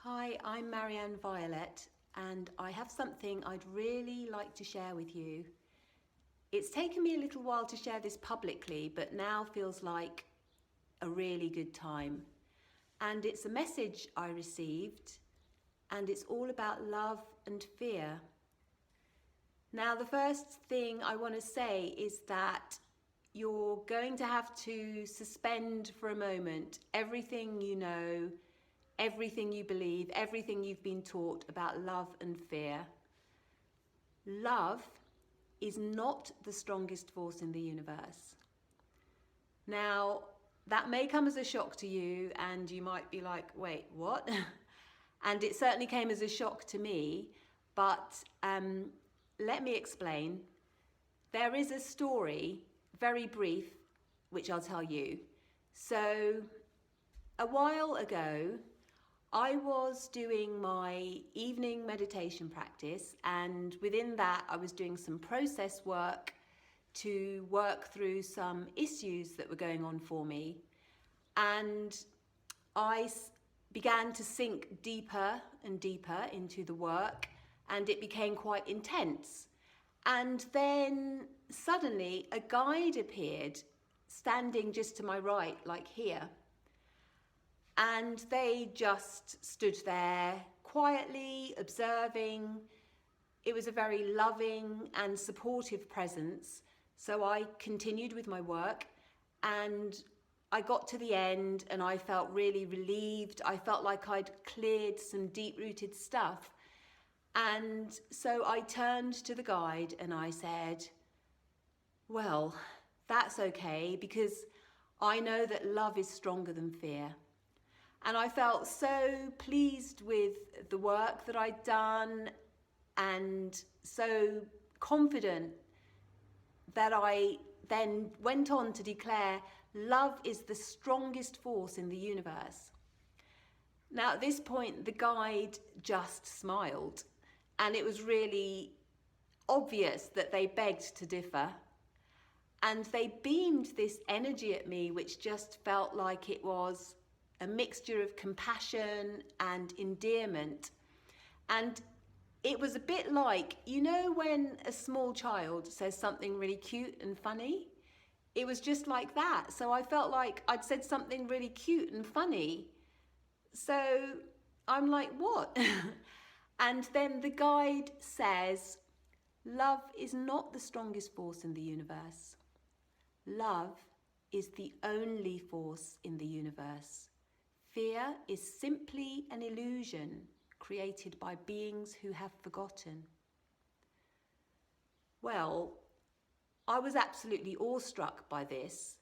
Hi, I'm Marianne Violet, and I have something I'd really like to share with you. It's taken me a little while to share this publicly, but now feels like a really good time. And it's a message I received, and it's all about love and fear. Now, the first thing I want to say is that you're going to have to suspend for a moment everything you know, everything you believe, everything you've been taught about love and fear. Love is not the strongest force in the universe. Now, that may come as a shock to you, and you might be like, wait, what? And it certainly came as a shock to me, but let me explain. There is a story, very brief, which I'll tell you. So, a while ago, I was doing my evening meditation practice, and within that I was doing some process work to work through some issues that were going on for me. And I began to sink deeper and deeper into the work, and it became quite intense. And then suddenly a guide appeared standing just to my right, like here. And they just stood there quietly observing. It was a very loving and supportive presence. So I continued with my work, and I got to the end and I felt really relieved. I felt like I'd cleared some deep-rooted stuff. And so I turned to the guide and I said, well, that's okay, because I know that love is stronger than fear. And I felt so pleased with the work that I'd done, and so confident that I then went on to declare love is the strongest force in the universe. Now, at this point, the guide just smiled, and it was really obvious that they begged to differ. And they beamed this energy at me, which just felt like it was a mixture of compassion and endearment. And it was a bit like, you know, when a small child says something really cute and funny? It was just like that. So I felt like I'd said something really cute and funny. So I'm like, what? And then the guide says, love is not the strongest force in the universe. Love is the only force in the universe. Fear is simply an illusion created by beings who have forgotten. Well, I was absolutely awestruck by this,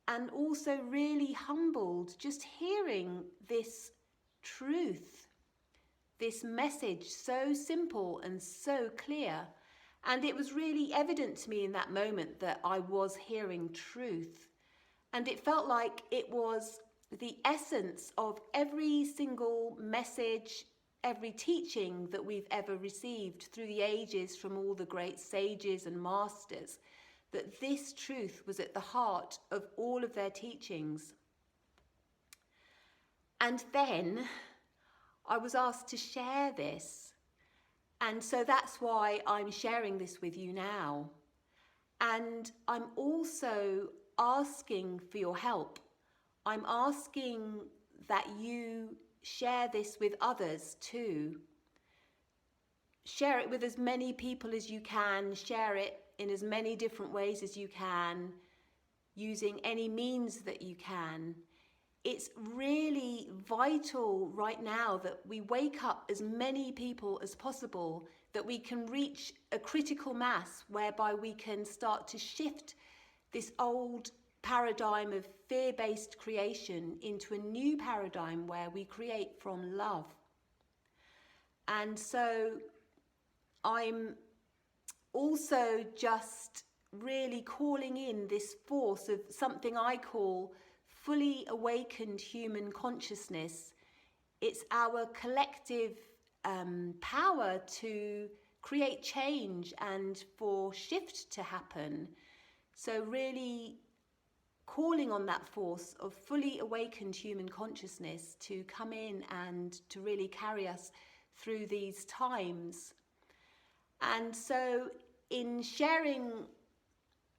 and also really humbled just hearing this truth, this message so simple and so clear. And it was really evident to me in that moment that I was hearing truth. And it felt like it was the essence of every single message, every teaching that we've ever received through the ages from all the great sages and masters, that this truth was at the heart of all of their teachings. And then I was asked to share this. And so that's why I'm sharing this with you now. And I'm also asking for your help. I'm asking that you share this with others too. Share it with as many people as you can. Share it in as many different ways as you can, using any means that you can. It's really vital right now that we wake up as many people as possible, that we can reach a critical mass whereby we can start to shift this old paradigm of fear-based creation into a new paradigm where we create from love. And so I'm also just really calling in this force of something I call fully awakened human consciousness. It's our collective power to create change and for shift to happen. So really calling on that force of fully awakened human consciousness to come in and to really carry us through these times. And so in sharing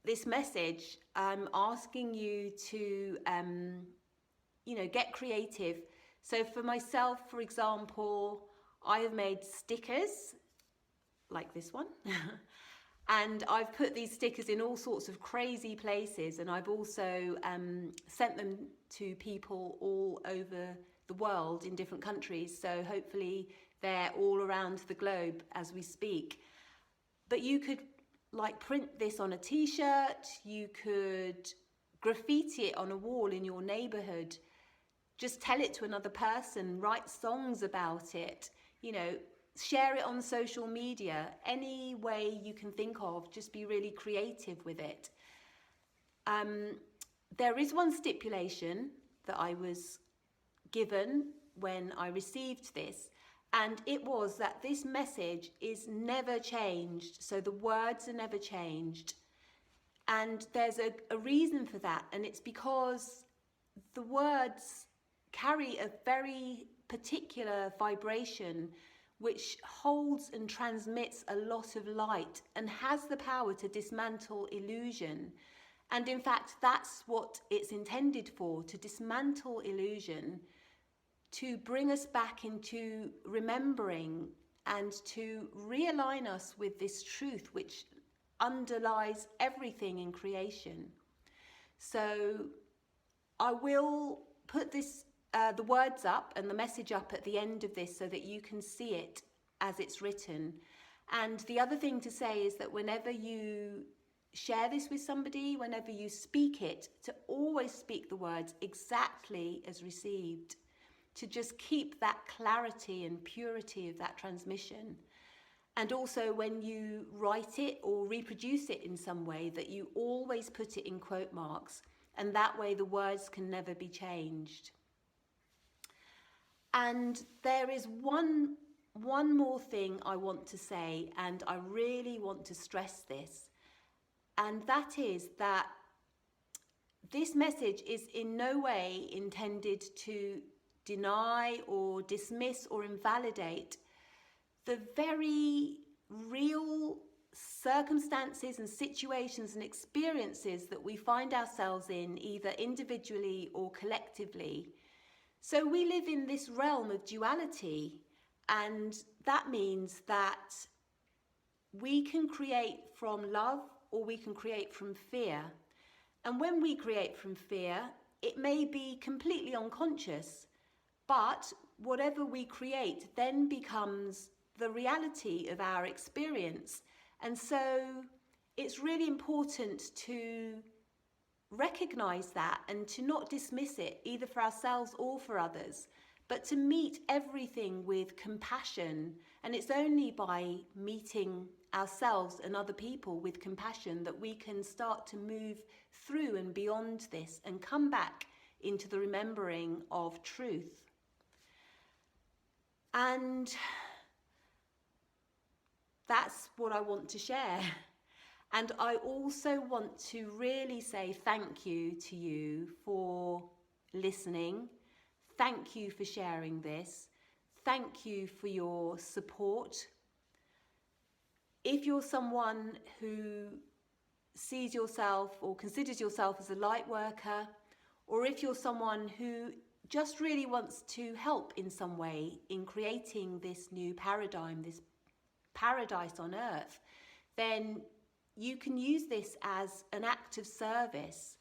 this message, I'm asking you to, get creative. So for myself, for example, I have made stickers like this one. And I've put these stickers in all sorts of crazy places, and I've also sent them to people all over the world in different countries. So hopefully they're all around the globe as we speak. But you could print this on a t-shirt, you could graffiti it on a wall in your neighborhood, just tell it to another person, write songs about it, share it on social media, any way you can think of, just be really creative with it. There is one stipulation that I was given when I received this, and it was that this message is never changed. So the words are never changed. And there's a reason for that, and it's because the words carry a very particular vibration which holds and transmits a lot of light and has the power to dismantle illusion. And in fact, that's what it's intended for, to dismantle illusion, to bring us back into remembering and to realign us with this truth which underlies everything in creation. So I will put this the words up and the message up at the end of this so that you can see it as it's written. And the other thing to say is that whenever you share this with somebody, whenever you speak it, to always speak the words exactly as received, to just keep that clarity and purity of that transmission. And also when you write it or reproduce it in some way, that you always put it in quote marks, and that way the words can never be changed. And there is one more thing I want to say, and I really want to stress this, and that is that this message is in no way intended to deny or dismiss or invalidate the very real circumstances and situations and experiences that we find ourselves in, either individually or collectively. So we live in this realm of duality, and that means that we can create from love or we can create from fear. And when we create from fear, it may be completely unconscious, but whatever we create then becomes the reality of our experience. And so it's really important to recognize that and to not dismiss it, either for ourselves or for others, but to meet everything with compassion. And it's only by meeting ourselves and other people with compassion that we can start to move through and beyond this and come back into the remembering of truth. And that's what I want to share. And I also want to really say thank you to you for listening. Thank you for sharing this. Thank you for your support. If you're someone who sees yourself or considers yourself as a light worker, or if you're someone who just really wants to help in some way in creating this new paradigm, this paradise on earth, then you can use this as an act of service,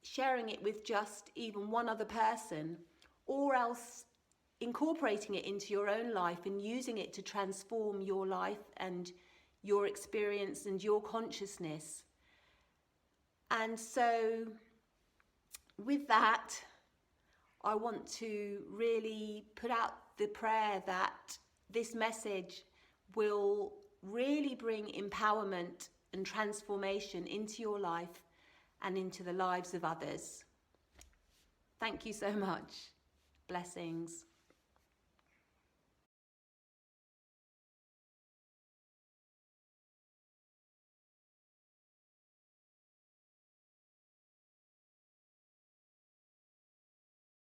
sharing it with just even one other person, or else incorporating it into your own life and using it to transform your life and your experience and your consciousness. And so with that, I want to really put out the prayer that this message will really bring empowerment and transformation into your life and into the lives of others. Thank you so much. Blessings.